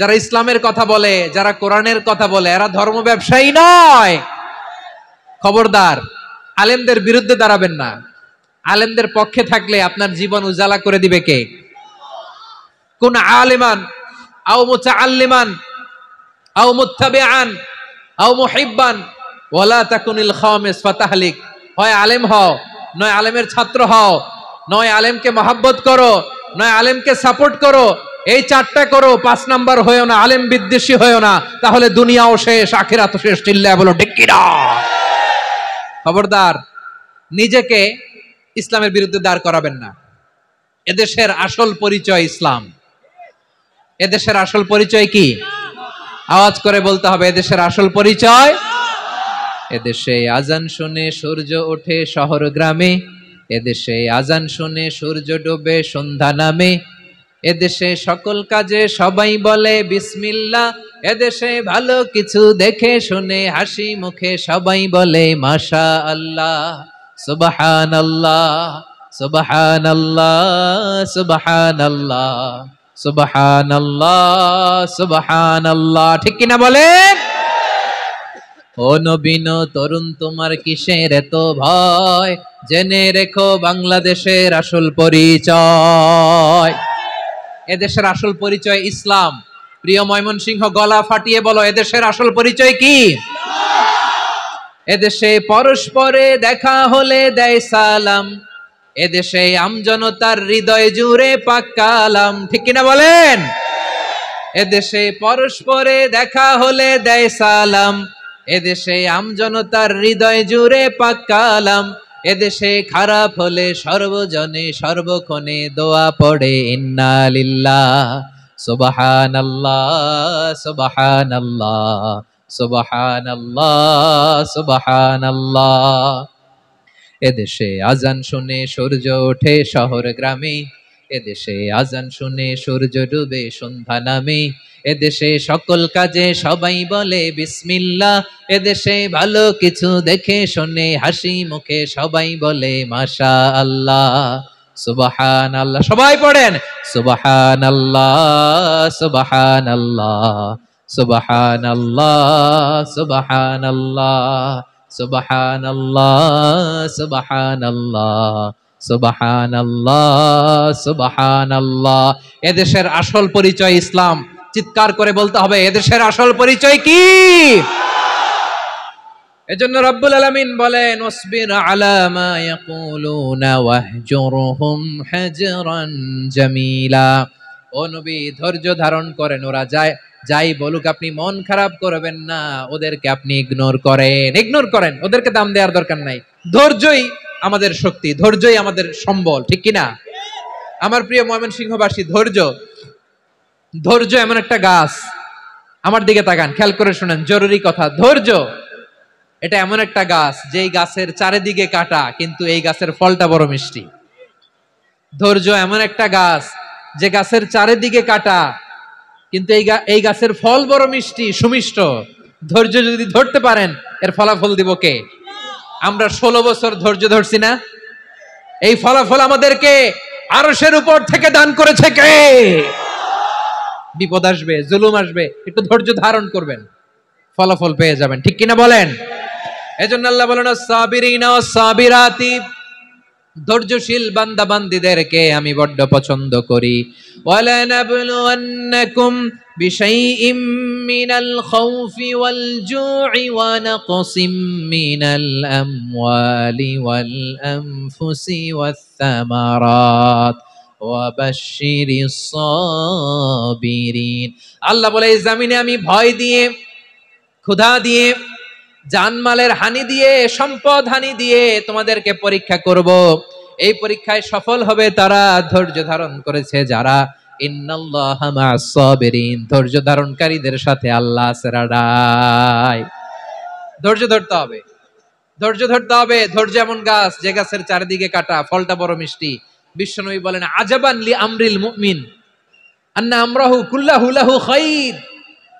যারা ইসলামের কথা বলে, যারা কোরআনের কথা বলে, এরা ধর্ম ব্যবসায়ী নয়। খবরদার, আলেমদের বিরুদ্ধে দাঁড়াবেন না। আলেমদের পক্ষে থাকলে আপনার জীবন উজালা করে দিবে কে? কোন আলিমান আও মুতাআল্লিমান আও মুত্তাবিআন আও মুহিব্বান ওয়ালা তাকুনিল খামিস ফাতাহলিক। হয় আলেম হও, নয় আলেমের ছাত্র হও, নয় আলেমকে মহব্বত করো, নয় আলেমকে সাপোর্ট করো। এই চারটা করো, 5 নাম্বার হয়েও না, আলেম বিদ্বেষী হয়েও না, তাহলে দুনিয়াও শেষ, আখিরাতও শেষ। চিল্লায়া বলো ঠিক কি না? খবরদার, নিজেকে ইসলামের বিরুদ্ধে দাঁড় করাবেন না। এদেশের আসল পরিচয় ইসলাম। এদেশের আসল পরিচয় কি? আওয়াজ করে বলতে হবে, এদেশের আসল পরিচয়। এদেশে আজান শুনে সূর্য ওঠে শহর গ্রামে, এদেশে আজান শুনে সূর্য ডোবে সন্ধ্যা নামে, এদেশে সকল কাজে সবাই বলে বিসমিল্লাহ, এদেশে ভালো কিছু দেখে শুনে হাসি মুখে সবাই বলে মাশা আল্লাহ। সুবহানাল্লাহ সুবহানাল্লাহ সুবহানাল্লাহ সুবহানাল্লাহ সুবহানাল্লাহ। ঠিক কিনা বলেন? ও নবীন তরুণ, তোমার কিসের এত ভয়? জেনে রেখো বাংলাদেশের আসল পরিচয়। এদেশের আসল পরিচয় ইসলাম। প্রিয় ময়মনসিংহ, গলা ফাটিয়ে বলো, এদেশের আসল পরিচয় কি? এদেশে পরস্পরে দেখা হলে দেয় সালাম, এদেশে আমজনতার হৃদয় জুড়ে পাক কালাম। ঠিক কিনা বলেন? এদেশে পরস্পরে দেখা হলে দেয় সালাম, এদেশে আমজনতার হৃদয় জুড়ে পাক কালাম, এদেশে খারাপ হলে সর্বজনে সর্বক্ষণে দোয়া পড়ে ইন্না লিল্লাহ সুবহানাল্লাহ সুবহানাল্লাহ সুবহানাল্লাহ সুবহানাল্লাহ। এদেশে আজান শুনে সূর্য ওঠে শহর গ্রামে, এদেশে আজান শুনে সূর্য ডুবে সন্ধ্যা নামে, এদেশে সকল কাজে সবাই বলে বিসমিল্লাহ, এদেশে ভালো কিছু দেখে শুনে হাসি মুখে সবাই বলে মাশা আল্লাহ। সুবহানাল্লাহ। সবাই পড়েন সুবহানাল্লাহ সুবহানাল্লাহ সুবহানাল্লাহ সুবহানাল্লাহ সুবহানাল্লাহ সুবহানাল্লাহ সুবহানাল্লাহ সুবহানাল্লাহ। এদেশের আসল পরিচয় ইসলাম। চিৎকার করে বলতে হবে, এদেশের আসল পরিচয় কি? এজন্য রব্বুল আলামিন বলেন, ওয়াসবির আলা মা ইয়াকুলুনা ওয়াহজুরহুম হাজরান জামিলা। ও নবী, ধৈর্য ধারণ করেন, ওরা যাই বলুক আপনি মন খারাপ করবেন না, ওদেরকে আপনি ইগনোর করেন, ওদেরকে দাম দেওয়ার দরকার নাই। ধৈর্যই আমাদের শক্তি, ধৈর্যই আমাদের সম্বল। ঠিক কিনা? আমার প্রিয় ময়মনসিংহবাসী, ধৈর্য এমন একটা গাছ। আমার দিকে তাকান, খেয়াল করে শুনেন, জরুরি কথা। ধৈর্য এটা এমন একটা গাছ, যেই গাছের চারিদিকে কাটা, কিন্তু এই গাছের ফলটা বড় মিষ্টি। ধৈর্য এমন একটা গাছ, যে গাছের চারিদিকে কাটা, কিন্তু এই গাছের ফল বড় মিষ্টি, সুমিষ্ট। ধৈর্য যদি ধরতে পারেন, এর ফলাফল দিব কে? আমরা 16 বছর ধৈর্য ধরছি না? এই ফলাফল আমাদেরকে আরশের উপর থেকে দান করেছে কে? বিপদ আসবে, জুলুম আসবে, একটু ধৈর্য ধারণ করবেন, ফলাফল পেয়ে যাবেন। ঠিক কিনা বলেন? এজন্য আল্লাহ বলেন, সাবিরিনা ওয়াস সাবিরাতি, ধৈর্যশীল বান্দা বান্দীদেরকে আমি বড্ড পছন্দ করি। ওয়ালা নাবলুওয়ান্নাকুম বিশাইইম মিনাল খাউফি ওয়াল জু'i ওয়া নাকসিম মিনাল আমওয়ালি ওয়াল আনফুসি ওয়াস সামারাত ওয়া বাশশিরিস সাবিরিন। আল্লাহ বলে, এই জমিনে আমি ভয় দিয়ে, ক্ষুধা দিয়ে, জানমালের হানি দিয়ে, সম্পদ হানি দিয়ে তোমাদেরকে পরীক্ষা করব। এই পরীক্ষায় সফল হবে তারা, ধৈর্য ধারণ করেছে যারা। ইন্নাল্লাহা মা'আস সাবিরিন, ধৈর্য ধারণকারীদের সাথে আল্লাহ আছে। ধৈর্য ধরতে হবে, ধৈর্য ধরতে হবে। ধৈর্য এমন গাছ, যে গাছের চারিদিকে কাটা, ফলটা বড় মিষ্টি। বিশ্বনবী বলেন, আজাবান লি আমরিল মুমিন আন্না আমরাহু কুল্লাহু লাহু খাইর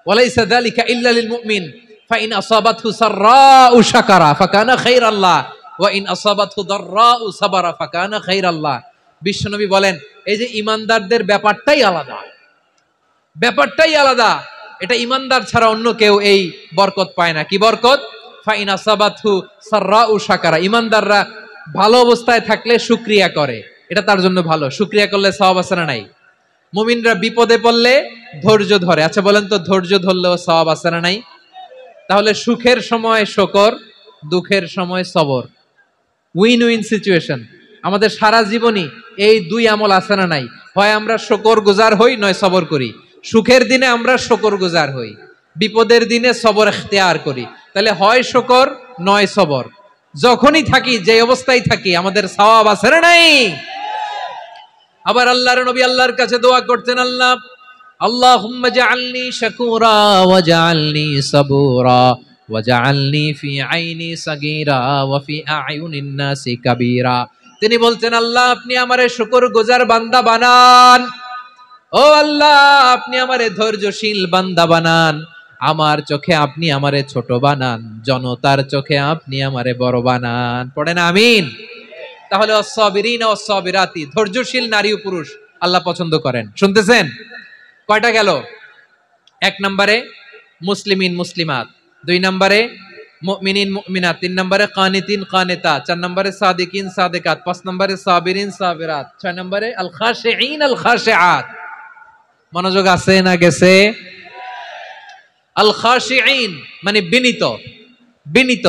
ওয়া লাইসা যালিকা ইল্লা লিল মুমিন ফাইন আসাবাতহু সাররাউ শাকারা ফাকানা খাইরাল্লাহ ওয়া ইন আসাবাতহু দাররাউ সাবারা ফাকানা খাইরাল্লাহ। বিশ্বনবী বলেন, এই যে ইমানদারদের ব্যাপারটাই আলাদা। ব্যাপারটাই আলাদা। এটা ইমানদার ছাড়া অন্য কেউ এই বরকত পায় না। কি বরকত? ফাইনা সাবাতহু সাররাউ শাকারা। ইমানদাররা ভালো অবস্থায় থাকলে শুকরিয়া করে, এটা তার জন্য ভালো। শুকরিয়া করলে সওয়াব আছে না নাই? মুমিনরা বিপদে পড়লে ধৈর্য ধরে। আচ্ছা বলেন তো, ধৈর্য ধরলেও সওয়াব আছে না নাই? তাহলে সুখের সময় শুকর, দুঃখের সময় সবর, উইন উইন সিচুয়েশন। আমাদের সারা জীবনই এই দুই আমল আছে না নাই? হয় আমরা শুকর গুজার হই, নয় সবর করি। সুখের দিনে আমরা শুকর গুজার হই, বিপদের দিনে সবর ইখতিয়ার করি। তাহলে হয় শুকর নয় সবর। যখনই থাকি, যে অবস্থায় থাকি, আমাদের সওয়াব আছে না নাই? আবার আল্লাহর নবী আল্লাহর কাছে দোয়া করতেন, আল্লাহ আল্লাহুম্মা জাআলনি শাকুরা ওয়া জাআলনি সাবুরা ওয়া জাআলনি ফি আইনি সাগীরা ওয়া ফি আ'য়ুনিন নাসি কাবীরা। তিনি বলতেন, আল্লাহ আপনি আমারে শুকরগুজার বান্দা বানান। ও আল্লাহ, আপনি আমারে ধৈর্যশীল বান্দা বানান। আমার চোখে আপনি আমারে ছোট বানান, জনতার চোখে আপনি আমারে বড় বানান। পড়েন আমিন। তাহলে অসসাবিরিনা অসসাবিরাতি, ধৈর্যশীল নারী ও পুরুষ আল্লাহ পছন্দ করেন। শুনতেছেন? কয়টা গেল? এক নম্বরে মুসলিমিন মুসলিমাত, দুই নম্বরে মুমিনিন মুমিনাত, তিন নম্বরে কানিতিন কানিতাত, চার নম্বরে সাদিকিন সাদিকাত, পাঁচ নম্বরে সাবিরিন সাবিরাত, ছয় নম্বরে আল খাশিঈন আল খাশিআত। মনোযোগ আছে না গেছে? আল খাশিঈন মানে বিনীত, বিনীত,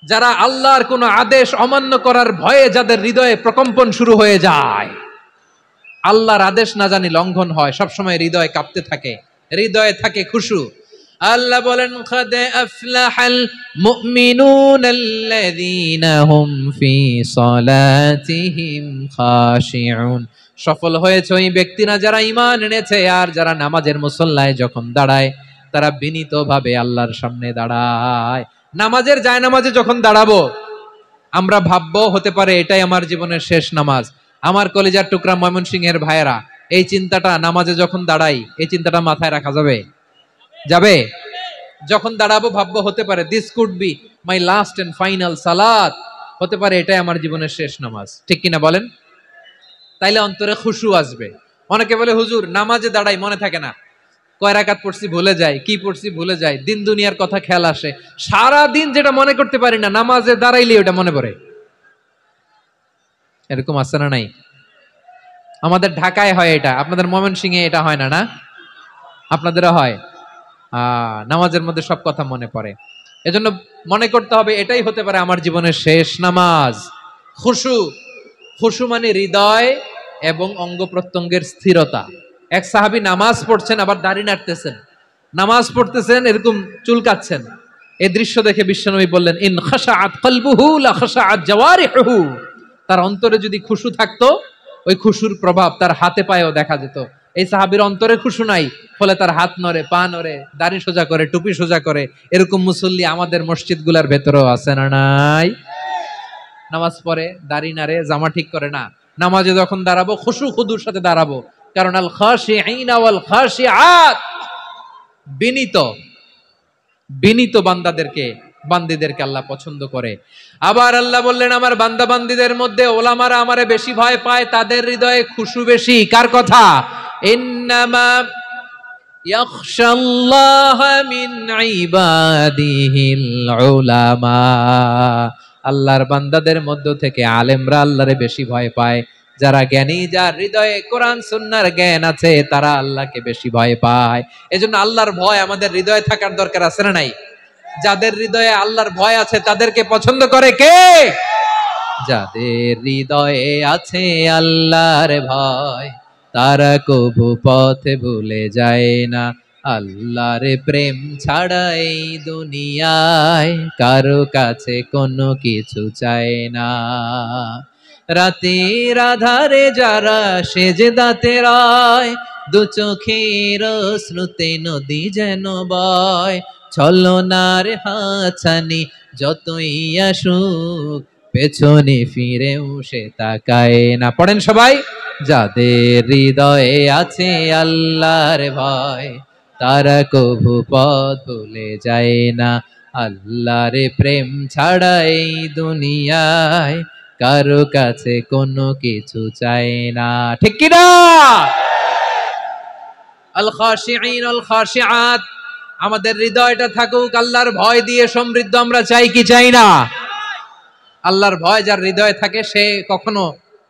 যারা আল্লাহর কোন আদেশ অমান্য করার ভয়ে যাদের হৃদয়ে প্রকম্পন শুরু হয়ে যায়, আল্লাহর আদেশ না জানি লঙ্ঘন হয়, সবসময় হৃদয় কাঁপতে থাকে, হৃদয়ে থাকে খুশু। আল্লাহ বলেন, কাদ আফলাহাল মুমিনুনাল্লাযীনা হুম ফি সালাতিহিম খাশিউন। সফল হয়েছে ওই ব্যক্তিরা যারা ঈমান এনেছে আর যারা নামাজের মুসল্লায় যখন দাঁড়ায় তারা বিনীতভাবে আল্লাহর সামনে দাঁড়ায়। নামাজের জায়নামাজে যখন দাঁড়াবো আমরা ভাববো হতে পারে এটাই আমার জীবনের শেষ নামাজ। আমার কলিজার টুকরা ময়মনসিংহের ভাইয়েরা, এই চিন্তাটা নামাজে যখন দাঁড়াই, এই চিন্তাটা মাথায় রাখা যাবে? যাবে? যখন দাঁড়াবো ভাববো হতে পারে this could be my last and final সালাত, হতে পারে এটাই আমার জীবনের শেষ নামাজ। ঠিক কিনা বলেন? তাইলে অন্তরে খুশু আসবে। অনেকে বলে হুজুর নামাজে দাঁড়াই মনে থাকে না, কয় রাকাত পড়ছি ভুলে যাই, কি পড়ছি ভুলে যাই, দিন দুনিয়ার কথা খেয়াল আসে, সারা দিন যেটা মনে করতে পারি না নামাজে দাঁড়াইলে ওটা মনে পড়ে। এরকম আছে না নাই? আমাদের ঢাকায় হয় এটা, আপনাদের ময়মনসিংহে এটা হয় না? না আপনাদেরও হয়? নামাজের মধ্যে সব কথা মনে পড়ে। এজন্য মনে করতে হবে এটাই হতে পারে আমার জীবনের শেষ নামাজ। খুশু, খুশু মানে হৃদয় এবং অঙ্গ প্রত্যঙ্গের স্থিরতা। এক সাহাবী নামাজ পড়ছেন আবার দাড়ি নাড়তেছেন, নামাজ পড়তেছেন এরকম চুলকাচ্ছেন। এই দৃশ্য দেখে বিশ্বনবী বললেন, ইন খাশাআত কলবুহু লা খাশাআত জাওয়ারিহুহু। তার অন্তরে যদি খুশু থাকতো, ওই খুশুর প্রভাব তার হাতে পায়েও দেখা যেত। এই সাহাবীর অন্তরে খুশু নাই, ফলে তার হাত নড়ে, পা নড়ে, দাড়ি সোজা করে, টুপি সোজা করে। এরকম মুসল্লি আমাদের মসজিদগুলোর ভেতরেও আছে না নাই? নামাজ পড়ে, দাড়ি নাড়ে, জামা ঠিক করে না। নামাজে যখন দাঁড়াবো খুশু খুদুর সাথে দাঁড়াবো, কারণ আল খাশিঈনা ওয়াল খাশিআত, বিনীত, বিনীত বান্দিদেরকে আল্লাহ পছন্দ করে। আবার আল্লাহ বললেন, আমার বান্দা বান্দিদের মধ্যে ওলামারা আমারে বেশি ভয় পায়, তাদের হৃদয়ে খুশু বেশি। কার কথা? ইন্নামা ইয়াখশাল্লাহ মিন ইবাদিহিল উলামা। আল্লাহর বান্দাদের মধ্য থেকে আলেমরা আল্লাহরে বেশি ভয় পায়। যারা জ্ঞানী, যার হৃদয়ে কোরআন সুন্নাহর জ্ঞান আছে, তারা আল্লাহকে বেশি ভয় পায়। এজন্য আল্লাহর ভয় আমাদের হৃদয়ে থাকার দরকার আছে না নাই? যাদের হৃদয়ে আল্লাহর ভয় আছে তাদেরকে পছন্দ করে কে? যাদের হৃদয়ে আছে আল্লাহর ভয়, তারা কবু পথে ভুলে যায় না। আল্লাহর প্রেম ছাড়া এই দুনিয়ায় কারো কাছে কোনো কিছু চায় না। রাতের আধারে যারা সেজদাতে রায়, দু চোখের শ্রুতে নদী যেন বয়। ছলনার হাতছানি যতই আসুক, পেছনে ফিরেও সে তাকায় না। পড়েন সবাই, যাদের হৃদয়ে আছে আল্লাহর ভয়, তারা কভু পথ ভুলে যায় না। আল্লাহর প্রেম ছাড়া এই দুনিয়ায় কারো কাছে কোনো কিছু চায় না। ঠিক কিনা? আল খাশিঈন আল খাশিআত, আমাদের হৃদয়টা থাকুক আল্লাহর ভয় দিয়ে সমৃদ্ধ। আমরা চাই কি চাই না? আল্লাহর ভয় যার হৃদয়ে থাকে সে কখনো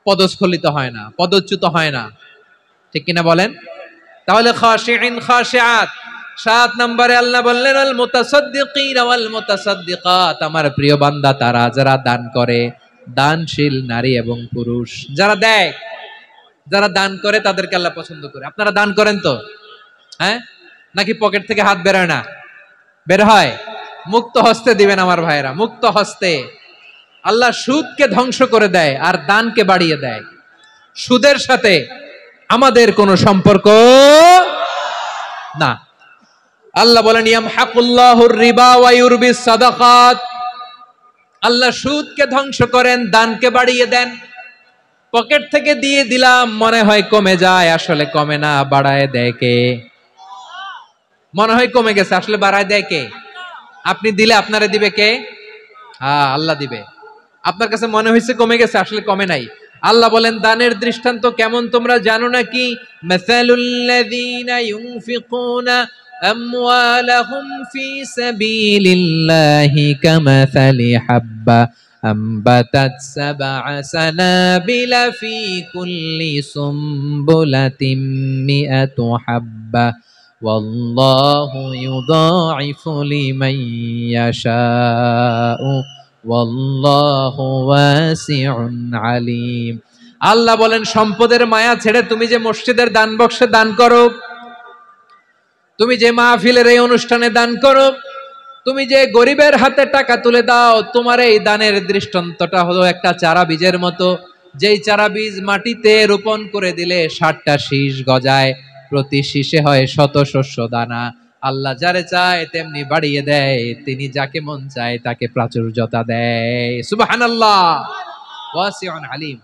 পদস্খলিত হয় না, পদচ্যুত হয় না, ঠিক কিনা বলেন? তাহলে খাশিঈন খাশিআত। 7 নম্বরে আল্লাহ বললেন আল মুতাসাদ্দিকিন ওয়াল মুতাসাদ্দিকাত, আমার প্রিয় বান্দা তারা যারা দান করে, দানশীল নারী এবং পুরুষ যারা দেয়, যারা দান করে তাদেরকে আল্লাহ পছন্দ করে। আপনারা দান করেন তো? হ্যাঁ, নাকি পকেট থেকে হাত বের হয় না? বের হয়। মুক্ত হস্তে দিবেন আমার ভাইরা, মুক্ত হস্তে। আল্লাহ সুদকে ধ্বংস করে দেয় আর দানকে বাড়িয়ে দেয়। সুদের সাথে আমাদের কোনো সম্পর্ক না। আল্লাহ বলেন ইয়ামহাকুল্লাহুর রিবা ওয়া ইউরবিস সাদাকাত, আল্লাহ সুদকে ধ্বংস করেন, দানকে বাড়িয়ে দেন। পকেট থেকে দিয়ে দিলাম মনে হয় কমে যায়, আসলে কমে না, বাড়ায় দেয় কে? মনে হয় কমে গেছে, আসলে বাড়ায় দেয় কে? আপনি দিলে আপনারে দিবে কে? হ্যাঁ, আল্লাহ দিবে। আপনার কাছে মনে হয়েছে কমে গেছে, আসলে কমে নাই। আল্লাহ বলেন দানের দৃষ্টান্ত কেমন তোমরা জানো নাকি? মাসালুল্লাযীনা ইউনফিকুনা আমওয়ালাহুম ফি সাবিলিল্লাহি কামাসালি হাব্বা আম্বাতাত সাবআ সানাবিলা ফি কুল্লি সুমবুলাতিন মিআতু হাব্বা ওয়াল্লাহু ইউদাঈফু লিমান ইয়াশাউ ওয়াল্লাহু ওয়াসিউন আলিম। আল্লাহ বলেন সম্পদের মায়া ছেড়ে তুমি যে মসজিদের দান বক্সে দান করো, তুমি যে মাহফিলের এই অনুষ্ঠানে দান করো, তুমি যে গরিবের হাতে টাকা তুলে দাও, তোমার এই দানের দৃষ্টান্তটা হলো একটা চারা বীজের মতো। যেই চারা বীজ মাটিতে রোপণ করে দিলে 60টা শীষ গজায়, প্রতি শীষে হয় শত শস্য দানা। আল্লাহ যারে চায় তেমনি বাড়িয়ে দেয়, তিনি যাকে মন চায় তাকে প্রাচুর্যতা দেয়। সুবহানাল্লাহ, ওয়াসিউন আলিম।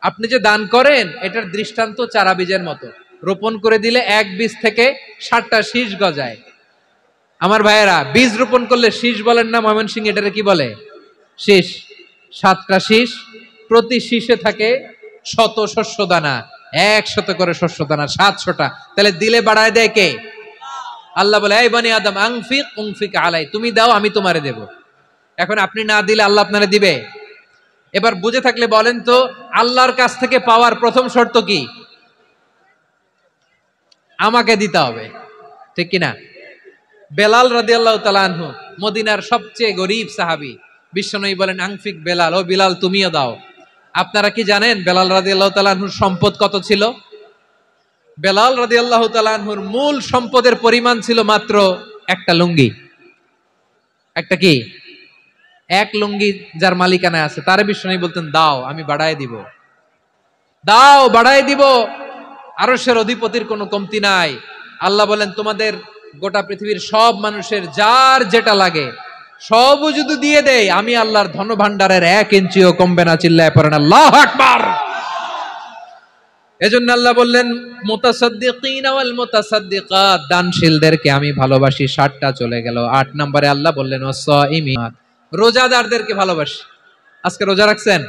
আপনি যে দান করেন এটার দৃষ্টান্ত চারা বীজের মতো, রোপণ করে দিলে এক বীজ থেকে 60টা শীষ গজায়। আমার ভাইয়েরা, বীজ রোপণ করলে শীষ বলেন না ময়মনসিংহ, এটারে কি বলে? শীষ। 7টা শীষ, প্রতি শীষে থাকে শত শস্য দানা, 100 করে শস্য দানা, 700টা। তাহলে দিলে বাড়ায় দেয় কে? আল্লাহ বলে এই বনি আদম আনফিক উনফিক আলাই, তুমি দাও আমি তোমারে দেব। এখন আপনি না দিলে আল্লাহ আপনারে দিবে? এবার বুঝে থাকলে বলেন তো, আল্লাহর কাছ থেকে পাওয়ার প্রথম শর্ত কি? আমাকে দিতে হবে, ঠিক কিনা? বেলাল রাদিয়াল্লাহু তাআলা আনহু, মদিনার সবচেয়ে গরীব সাহাবী, বিশ্বনবী বলেন আনফিক বেলাল, ও বিলাল তুমিও দাও। আপনারা কি জানেন বেলাল রাদিয়াল্লাহু তাআলা আনহুর সম্পদ কত ছিল? বেলাল রাদিয়াল্লাহু তাআলা আনহুর মূল সম্পদের পরিমাণ ছিল মাত্র একটা লুঙ্গি। একটা কি? এক লুঙ্গি যার মালিকানায় আছে তারে বিশ্বনবী বলতেন দাও আমি বাড়ায় দিব, দাও বাড়ায় দিব। আরশের অধিপতির কোনো কমতি নাই। আল্লাহ বলেন তোমাদের গোটা পৃথিবীর সব মানুষের যার যেটা লাগে সবও যদি দিয়ে দেয়, আমি আল্লাহর ধন ভান্ডারের 1 ইঞ্চিও কমবে না। চিল্লায় পড়েন আল্লাহু আকবার। এজন্য আল্লাহ বললেন মুতাসাদ্দিকিন ওয়াল মুতাসাদ্দিকাত, দানশীলদেরকে আমি ভালোবাসি। 60টা চলে গেল। 8 নম্বরে আল্লাহ বললেন ওয়াসাইমিন, রোজাদারদেরকে ভালোবাসি। আজকে রোজা রাখছেন?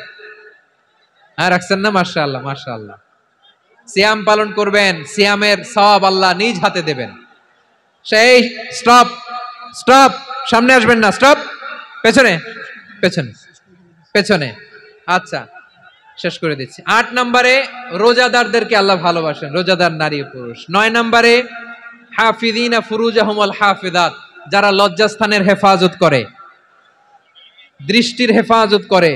হ্যাঁ রাখছেন না? মাশাআল্লাহ মাশাআল্লাহ। সিয়াম পালন করবেন, সিয়ামের সওয়াব আল্লাহ নিজ হাতে দেবেন। সেই স্টপ স্টপ, সামনে আসবেন না, স্টপ, পেছনে পেছনে পেছনে। আচ্ছা শেষ করে দিচ্ছি। 8 নম্বরে রোজাদারদেরকে আল্লাহ ভালোবাসেন, রোজাদার নারী পুরুষ। 9 নম্বরে হাফিযিনা ফুরুজাহুম ওয়াল হাফিযাত, যারা লজ্জাস্থানের হেফাজত করে, দৃষ্টির হেফাজত করে,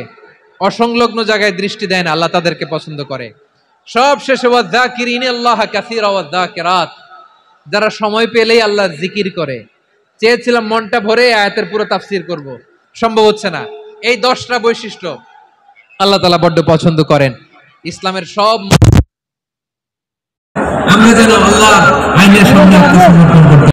অসংলগ্ন জায়গায় দৃষ্টি দেয় না, আল্লাহ তাদেরকে পছন্দ করে। সব শেষে ওয়াযাকিরিনাল্লাহা কাসীরা ওয়াযাকিরাত, যারা সময় পেলেই আল্লাহর জিকির করে। চেয়েছিলাম মনটা ভরে আয়াতের পুরো তাফসীর করব, সম্ভব হচ্ছে না। এই 10টা বৈশিষ্ট্য আল্লাহ তাআলা বড্ড পছন্দ করেন। ইসলামের সব আমরা যেন আল্লাহর আইনের সামনে আত্মসমর্পণ করতে